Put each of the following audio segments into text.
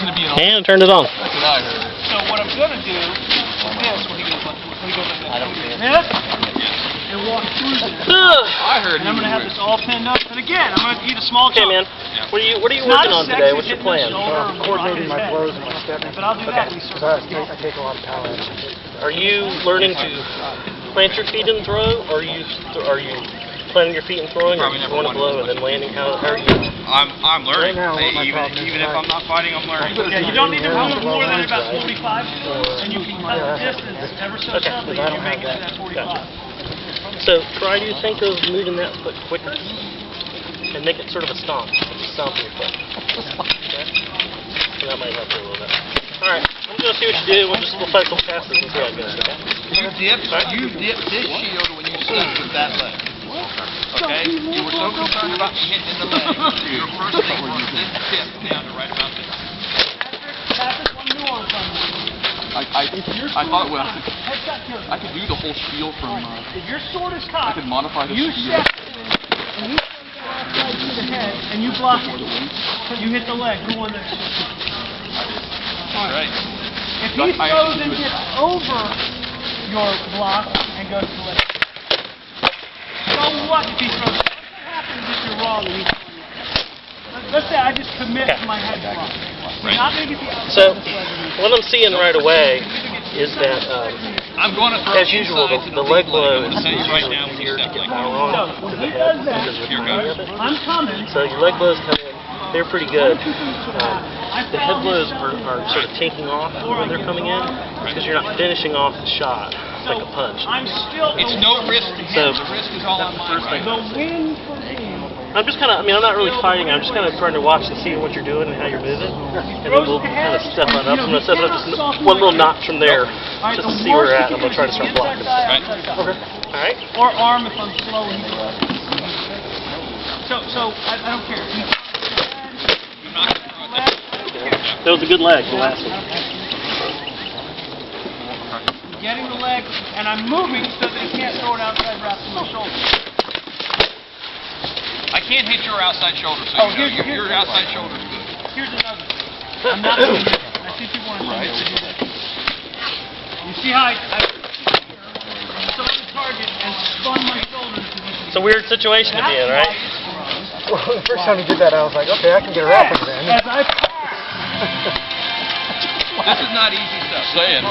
going to be an And turned it on. That's what I heard. So what I'm going to do is this when he goes like this. I don't see it. This, and walk through this. I heard And I'm going to have this all pinned up. And again, I'm going to eat a small Okay, chunk. man. What are you working on today? What's your plan? Coordinating my blows and my stepping. But I'll do that when he starts. I take a lot of power. Are you learning to plant your feet and throw, or are you planting your feet and throwing, or just want to blow and then landing? How are you? I'm learning. Right now, what my even problem is even if I'm not fighting, I'm learning. Yeah, you don't need to move more than about 45, and you can cut the distance ever so subtly, and you make it to that 45. So try to think of moving that foot quicker and make it sort of a stomp. Stomp your foot. Okay? So that might help you a little bit. Alright, I'm going to see what you do. We'll fight some passes and see how it goes, okay? You dipped this shield when you stood with that leg. Okay? You were so concerned about hitting the leg. Your first thing was this tip down to right about there. Patrick, one nuance on this. I thought, well, I could do the whole shield from, If your sword is I cocked, could modify the you shield. step in, and you outside to the head, and you block it. You hit the leg. Who won that? Right. If he throws and gets over your block and goes to the leg, so what if he throws? What happens if you're wrong and he's let's say I just commit to my head block. You're not going to get the outside So, of the leg. what I'm seeing right away is that, I'm going to throw as usual, the leg blow is right usually now when easier you to step get like power that. on So, to when the he head does that, because of the Here timing goes. of it. I'm coming. So your leg blows come in, they're pretty good. The head blows are sort of taking off when they're coming in because you're not finishing off the shot like a punch. I'm still. It's no risk to him. So, The risk is all on mine. Right? The win for him. I'm just kind of, I'm not really fighting. I'm just kind of trying to watch and see what you're doing and how you're moving. And then we'll kind of step on up. I'm going to step it up just one little notch from there just to see where we're at. And I'm going to try to start blocking. Right. Okay. All right. Or arm if I'm slow and he goes. So I don't care. That was a good leg, the last one. Getting the leg, and I'm moving so that he can't throw it outside wraps to my shoulder. I can't hit your outside shoulder, so your outside shoulder is good. Here's another thing. I'm not doing this. I see people want to tell me to do that. You see how I saw the target and spun my shoulder to position. It's a weird situation to be in, right? Well, the first time you did that, I was like, okay, I can get a wrap then. As I pass. This is not easy stuff. Saying.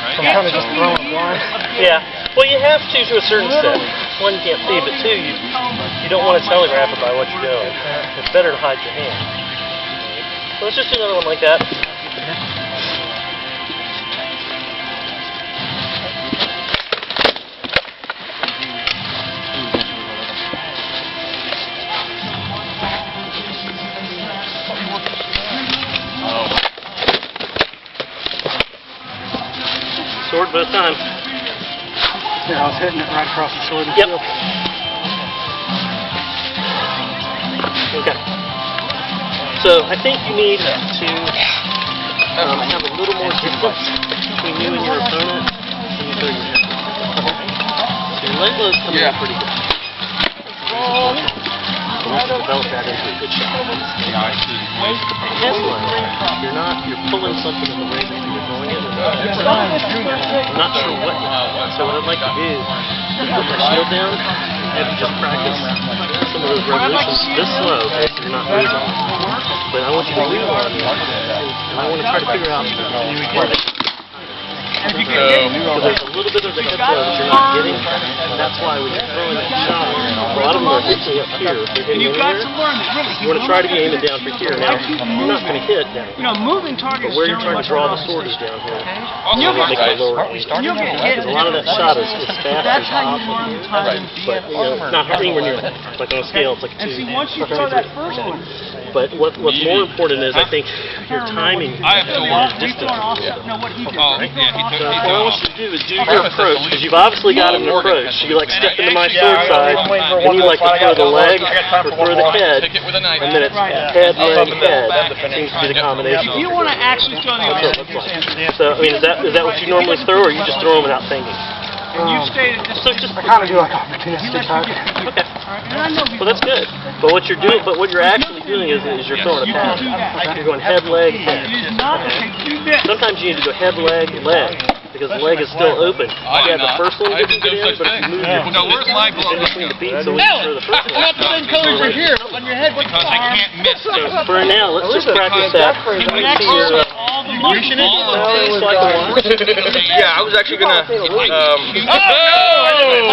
I'm kind of just throwing blind. Yeah. Well, you have to a certain extent. One, you can't see, but two, you don't want to telegraph it by what you're doing. It's better to hide your hand. So let's just do another one like that. Sword both times. Yeah, I was hitting it right across the sword and Yep. shield. Okay. So I think you need to have a little more distance between you and your opponent when you throw your head. So your leg blows coming in pretty good. So let's develop that into a good shot. Head blow, you're pulling something in the way that you're throwing it. I'm not sure what yet. So what I'd like to do is put my shield down and just practice some of those revolutions this slow, okay, so you're not losing. But I want you to move on me, and I want to try to figure out where because there's a little bit of the head blow that you're not getting, and that's why when you're throwing that shot, a lot of them are hitting up here. If they're hitting in here, you want to try to be aiming down for here. Now, you're not going to hit down here. You know, moving targets. But where you're trying to draw the sword is down here. So make it a lower aim. Because a lot of that shot is fast That's and how off you learn of time. but not anywhere near like on a scale, it's like a 2. And see, once you throw that first one, But what's more important is, I think, your timing I have to and watch. your distance. no, what he did. Oh, yeah, he took So it what I want off. you to do is do your approach, because you've obviously got an approach. You like step into my sword side, and you like to throw the leg or throw the head, Take it with a knife. and then it's head, leg, head. Seems to be the combination. If you want to actually throw the That's what it looks like. So, I mean, is that what you normally throw, or you just throw them without thinking? You stated this. So it's just I kind of do like He opportunistic lets you type. get okay. And I know Well, that's good. But what you're doing, but what you're actually doing is you're throwing a pass. You're going head, leg, head. It is not okay. Do this. Sometimes you need to go head, leg, leg, because the leg is still open. I Yeah, did the not. first one I didn't didn't get do in, such but if thing. you move your No, where's my glove? in between the feet, so when you throw the first one. Not the same color over here on your head. because I can't miss. So for now, let's just practice that. Next See your, all the motion it. It's like a watch. Yeah, I was actually gonna. I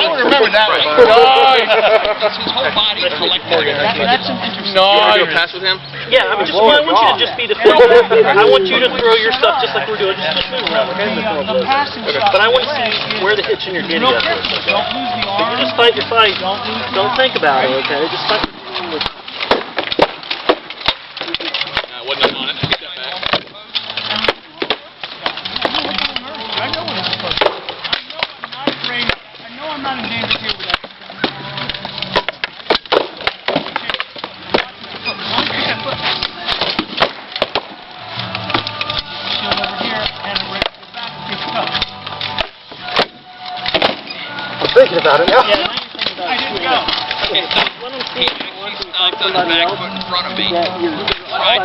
would remember that one. His whole body collected. That's an interesting. You go pass with him? Yeah, I mean, just, I want you to just be defensive. I want you to throw your stuff just like we're doing, just move around. The passing shot. But I want to see where the hitch in your giddy Real up is. careful. Don't lose the You arm. just fight your fight. Don't think about it, okay? Just fight. Wasn't on it. Take that back. I know what it's supposed to be. I know I'm not afraid. I know I'm not in danger here with that. Shield over here and a right back. Keep tough. I'm thinking about it now. I didn't go. Okay, so he stopped on his back foot in front of me. Right?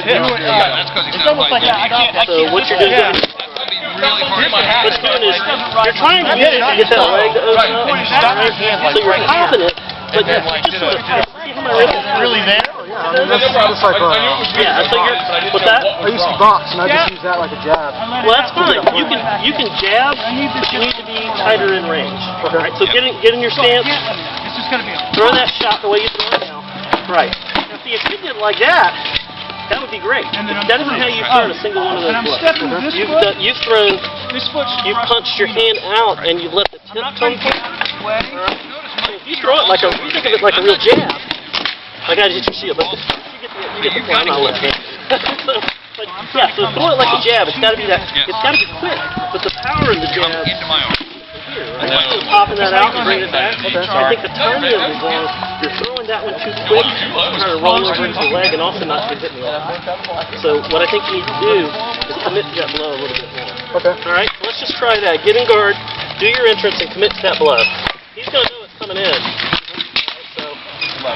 Yeah. That's because he It's sounds almost like I can't. So what you're doing That's gonna be really hard. what's doing is you're trying to get that leg to open up, right? So you're popping it, but you just sort of see how my wrist is Really there? That's like yeah. So you're but that. I used to box and I just use that like a jab. Well, that's fine. You can jab, but you need to be tighter in range. Right. So get in your stance. This is going to be a Throw that shot the way you throw it now. Right. Now, see, if you did it like that, that would be great. That isn't how you turn a single one of those And I'm blows. stepping with this foot. You've thrown, This foot's you punched your hand out and you let the tip I'm not come trying to get through. out of this way. If you throw it like a, you think of it like a real jab. Like I did your shield, but you get the point. I'm not left handed. But yeah, so throw it like a jab. It's got to be that. It's got to be quick. But the power in the jab Into my arm. here, right? So popping that out and bringing it back. I think the timing of it is wrong. You're throwing that one too quick, trying to roll over into the leg, and also not get hit in the leg. So what I think you need to do is commit to that blow a little bit more. Okay. All right, let's just try that. Get in guard, do your entrance, and commit to that blow. He's going to know it's coming in. So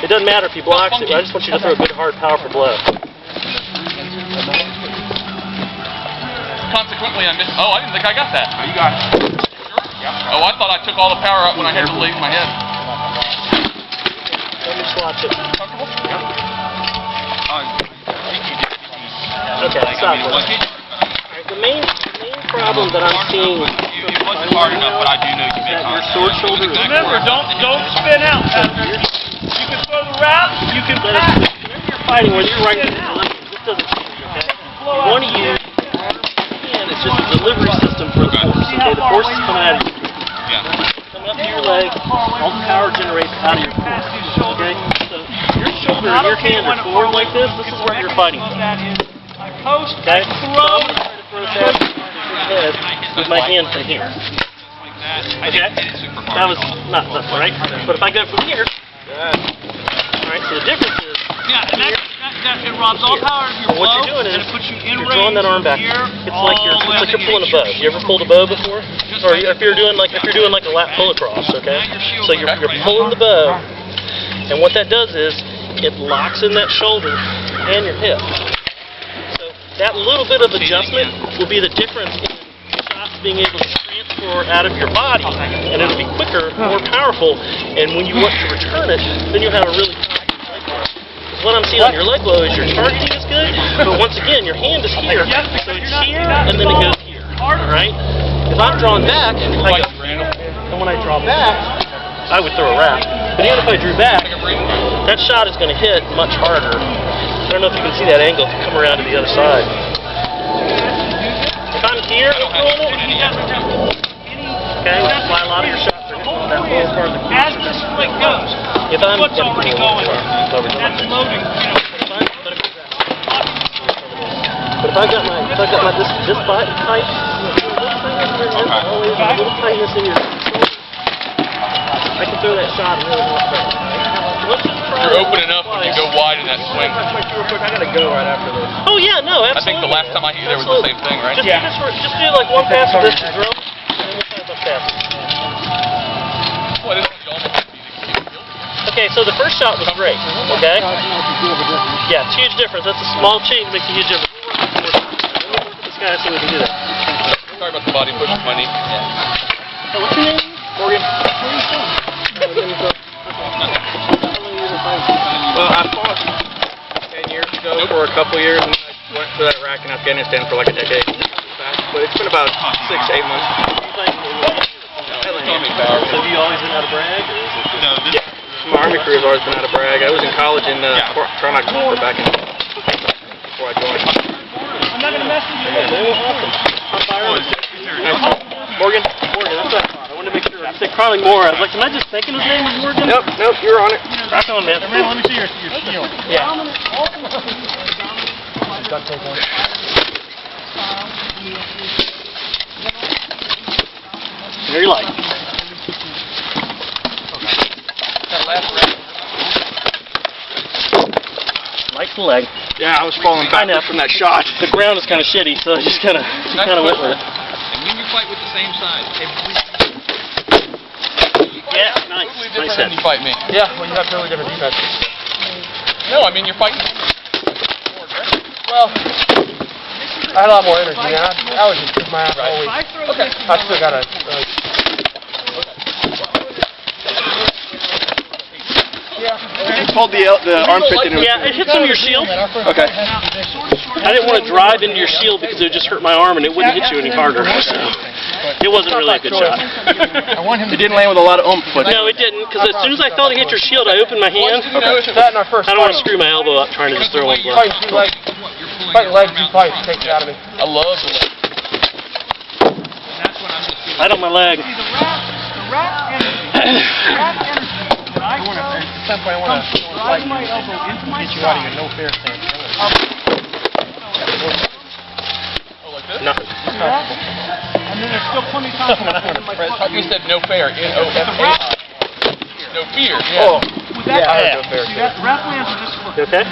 it doesn't matter if he blocks it. I just want you to throw a good, hard, powerful blow. Consequently, I missed. Oh, I didn't think I got that. Oh, you got it. Oh, I thought I took all the power out when I had to leave my head. Let me swatch it. Okay, stop it. Alright, the main problem that I'm seeing It wasn't hard enough, but I do know you is made that your contact. sword shoulder is Remember, don't spin out. You can throw the route. You can But pass. whenever you're fighting, whether you're right or left, this doesn't change, okay? You want to use hand, it's just a delivery system for the force, okay? The force is coming out of your Yeah. coming up to your leg, all the power generates out of your core, okay? So your shoulder and your hand are forward like this is where you're fighting from, I post. okay? I So throw. I'm going to try to throw that as hard as your head with my hand from here, I okay? didn't hit it super hard. That was not enough, right? But if I go from here, alright, so the difference is, Yeah, and it robs all power of your what blow, you're doing is and it puts you in you're range throwing that arm back. here, It's like you're pulling a bow. You ever pulled a bow before? Or if you're doing like a lap pull across, okay? So you're pulling the bow, and what that does is it locks in that shoulder and your hip. So that little bit of adjustment will be the difference in shots being able to transfer out of your body, and it'll be quicker, more powerful, and when you want to return it, then you'll have a really what I'm seeing on your leg blow is your targeting is good, but once again, your hand is here, so it's here, and then it goes here, alright? If I'm drawing back, I go, and when I draw back, I would throw a wrap. But even if I drew back, that shot is going to hit much harder. I don't know if you can see that angle if you come around to the other side. If I'm here, I'm throwing it, okay, which is why a lot of your shots are hitting that lower part of the As this flick goes, If I'm foot's already going. over to That's loading. But if I've got my this fight tight, always a little tightness in your shoulder, I can throw that shot and really not better. So let's just try You're open enough when you go wide in that swing. I gotta go right after this. Oh yeah, no, absolutely. I think the last time I hit there was the same thing, right? Just do like one pass with this drum, and then we'll try about passes. Okay, so the first shot was great, okay? Yeah, it's a huge difference. That's a small change, makes a huge difference. This guy, so we can do that. Sorry about the body push, my knee. So what's your name? Morgan. Well, I fought 10 years ago for a couple years, and I went to Iraq and Afghanistan for like a decade. But it's been about 6 to 8 months. Have you always been out of brag? Or is it No, this. My Army career has always been out of brag. I was in college in Toronto back in before I joined. I'm not going to mess with you. Morgan? Morgan, that's what I thought. I wanted to make sure. I said Crowley Moore. I was like, am I just thinking his name was Morgan? Nope, you're on it. Right on, man. Let me see your shield. Yeah. Very light. That last round. Like the leg. Yeah, I was falling backwards from that shot. The ground is kind of shitty, so I just kind of went with it. And when you fight with the same side, Yeah, nice. totally different Nice than you fight me. Yeah, well, you have totally different defense. No, I mean you're fighting. Well, I had a lot more energy. I was just kick my ass all week. Okay. I still got a. Hold the armpit in. Yeah, it hits on your shield. Okay. I didn't want to drive into your shield because it would just hurt my arm and it wouldn't hit you any harder. So it wasn't really a good shot. It didn't land with a lot of oomph, but No, it didn't, because as soon as I felt it hit your shield, I opened my hand. that in our first I don't want to screw my elbow up trying to just throw one blow. fight, two legs, fight legs, two fights, takes it out of me. I love the leg. I don't my leg. The rat energy that I felt comes driving my elbow into my side. no fair stance. Nothing. And then there's still plenty of time for my foot. You said no fair. N-O-F-A-I. No fear. Oh, With that, yeah, I heard no fair see, that rat lands with this foot. You okay?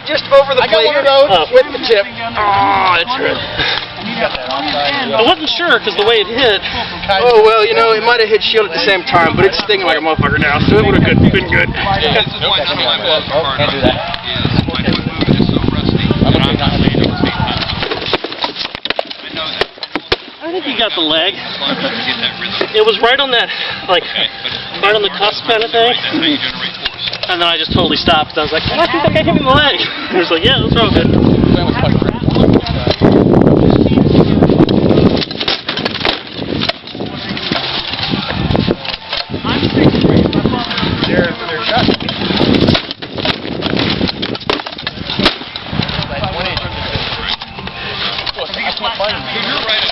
just over the plate. Oh. With the tip. Oh, that's good. And you have plenty of end I wasn't sure because the way it hit. Oh, well, you know, it might have hit shield at the same time, but it's stinging like a motherfucker now, so it would have been good. Yeah, this is why none of my balls are hard enough. Is my foot movement is so rusty that I'm not landing at the same time. I know that. I think you got the leg. As long as you can get that rhythm. It was right on that, like, Okay, but right on the cusp kind of thing. that's how you generate force. And then I just totally stopped. I was like, I think that guy hit me in the leg. He was like, yeah, that's wrong, good. That was quite great. They're shot. You're right.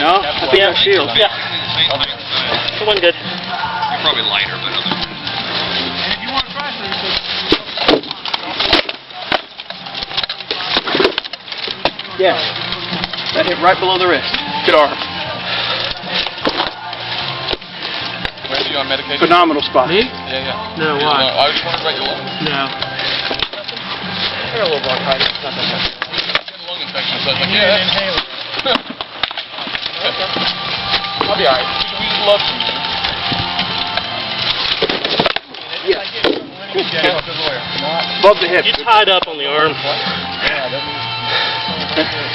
No? Yeah, shield. Yeah, Same height. it went good. You're probably lighter, but other. And if you want to try something, Yeah. That hit right below the wrist. Good arm. Where are you on medication? Phenomenal spot. Me? Yeah, yeah. No, I why? was just wondering about your lung. No. I got a little bronchitis. Not that bad. Lung infection. So I was like, yeah, that's. I'll be alright. We just love you. Yeah. Above the hip. You tied up on the arm.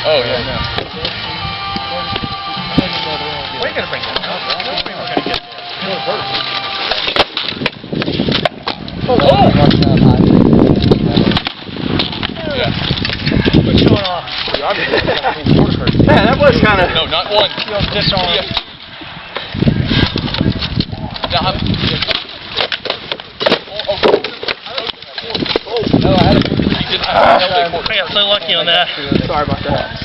Oh, yeah. We're gonna bring that up. We're gonna get Yeah. Yeah, that was kind of. No, not one. this on. Yeah. Now, I got so lucky on that. Sorry about that.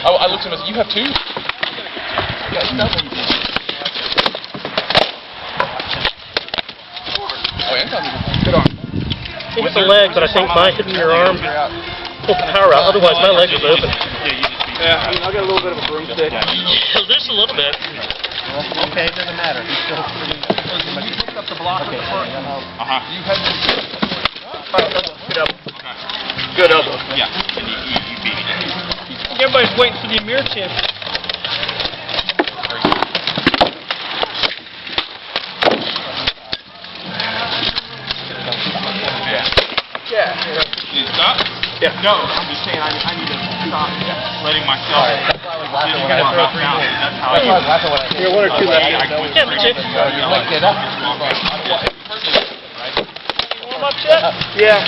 I looked at him and said, you have two? Oh, Anton. Good arm. It hit the leg, but I think by hitting your arm pulled the power out. Otherwise, my leg was open. Yeah, I got a little bit of a broomstick. Just a little bit. Okay, it doesn't matter. He's still pretty. you picked up the block with the foot. You had Good elbow. Good elbow. Yeah. And you beat it. Everybody's waiting for the Amir chance. Yeah. No, I'm just saying I need to stop letting myself. You gotta throw 3 more. That's how I You're 1 or 2 left. Yeah, me too. Warm up yet? Yeah.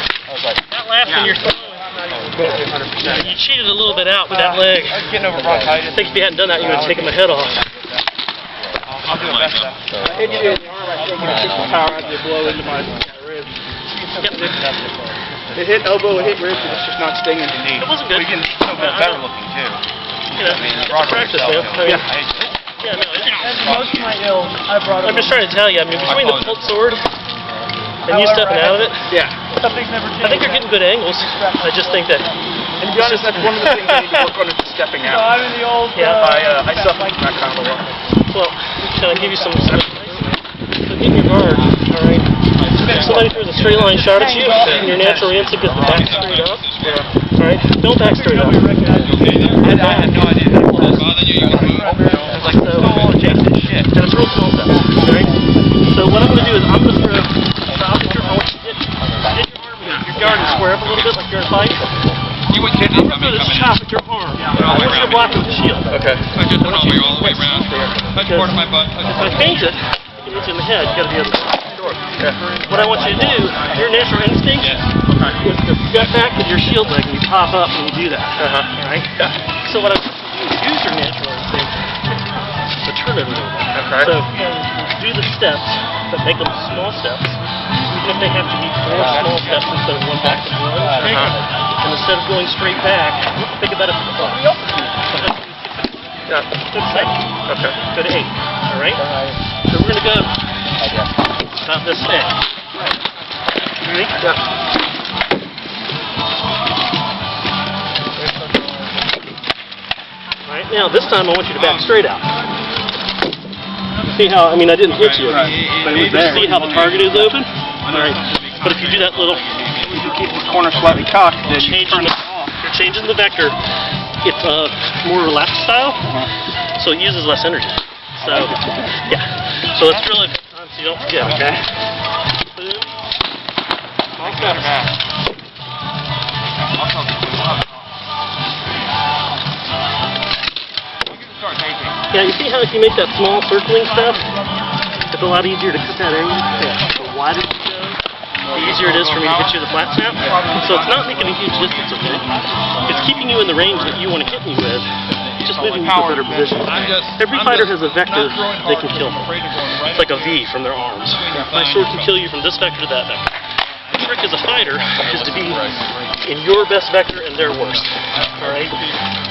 That last one you're throwing. 100%. You cheated a little bit out with that leg. I was getting over bronchitis. I think if you hadn't done that, you would have taken my head off. I'll do my best. Hit you in the arm, I think it took the power out to blow into my ribs. It hit elbow, it hit ribs, and it's just not stinging. It wasn't good. Better looking too. You know, it's practice, man. I mean, yeah, no, Most of my ills, I brought I'm just trying to tell you, I mean, between the bolt sword and you stepping out of it, Yeah. Something's never changed. I think you're getting good angles. I just think that, And to be honest, that's one of the things I need to work on is the stepping So out. I'm in the old. Yeah, I suffer from that kind of a lot. well, can I give you some advice? So get in your guard, alright? If somebody throws a straight line shot at you, and your natural instinct is to back straight up, alright? Don't back straight up. I had no idea. Bothering you, you can move. Like so, and it's real small steps, alright? So what I'm going to do is I'm going to throw stop at your arm, get your arm, your guard and square up a little bit like you're in a fight. You wouldn't get I'm it going from to throw me this coming chop in. at your arm. all the I way want you to around. block it with the shield. Okay. I just went all the way around. Touch part of my butt. If I feint it, it hits you in the head. You got to be able to. What I want you to do, your natural instinct is to step back with your shield leg and you pop up and you do that. Alright? So what I want you to do is use your natural instinct to turn it a little bit. Okay. So do the steps, but make them small steps. Even if they have to be 4 small steps instead of 1 back and 1. And instead of going straight back, think about it from the front. Yeah. Good 7. Okay. Good 8. Alright? So we're going to go about this thing. Ready? Yeah. Alright, now this time I want you to back straight out. See how, I mean, I didn't hit you, but it was there. See how the target is open? Alright, but if you do that little, You keep the corner slightly cocked, then you turn it off. you're changing the vector. It's a more relaxed style, so it uses less energy. So, yeah. So let's drill it so you don't forget, okay? Boom. Small steps. Yeah, you see how if you make that small circling step, it's a lot easier to cut that angle. The wider you go, the easier it is for me to hit you with a flat snap. So it's not making a huge distance, okay? It's keeping you in the range that you want to hit me with, just moving you to a better position. Every fighter has a vector they can kill from. It's like a V from their arms. My sword can kill you from this vector to that vector. The trick as a fighter is to be in your best vector and their worst. Alright?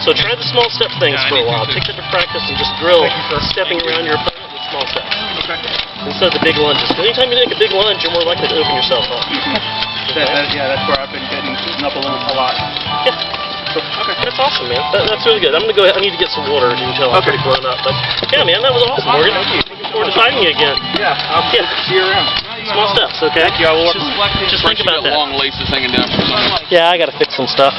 So try the small step things for a while. Take that to practice and just drill stepping around your opponent with small steps. Instead of the big lunges. Because anytime you make a big lunge, you're more likely to open yourself up. Yeah, that's where I've been getting eaten up a lot. Yeah. Okay. That's awesome, man. That's really good. I'm going to go ahead. I need to get some water. You can tell I'm pretty blown up. But yeah, man, that was awesome, Morgan. Looking forward to fighting you again. Yeah, I'll see you around. Small steps, okay? Thank you. I will work Just think about that. Long laces hanging down from somewhere. Yeah, I got to fix some stuff.